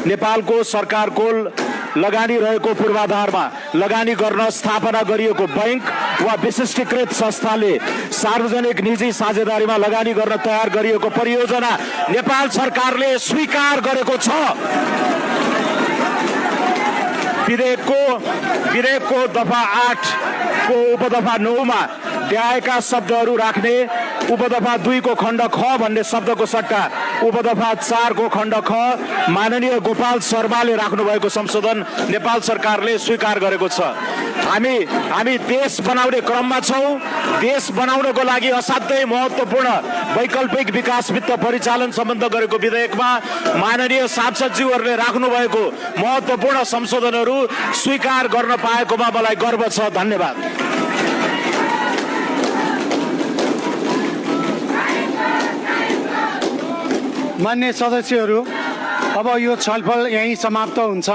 नेपालको सरकारको लगानी रहेको पूर्वाधारमा लगानी गर्न स्थापना गरिएको बैंक वा विशिष्टीकृत संस्थाले सार्वजनिक निजी साझेदारीमा लगानी गर्न तयार गरिएको परियोजना नेपाल सरकारले स्वीकार गरेको छ। विधेयकको दफा 8 को उपदफा 9 मा द्याएका शब्दहरू राख्ने उपदफा 2 को खण्ड ख भन्ने शब्दको सट्टा उपदफा 4 को खण्ड ख माननीय गोपाल शर्माले राख्नु भएको संशोधन नेपाल सरकारले स्वीकार गरेको छ। हामी देश बनाउने क्रममा छौं। देश बनाउनको लागि असाध्यै महत्त्वपूर्ण वैकल्पिक विकास वित्त परिचालन सम्बन्ध गरेको विधेयकमा माननीय सांसदज्यूहरूले राख्नु भएको महत्त्वपूर्ण संशोधनहरू स्वीकार गर्न पाएकोमा मलाई गर्व छ। धन्यवाद। मान्य सदस्यहरू, अब यो छलफल यही समाप्त हुन्छ।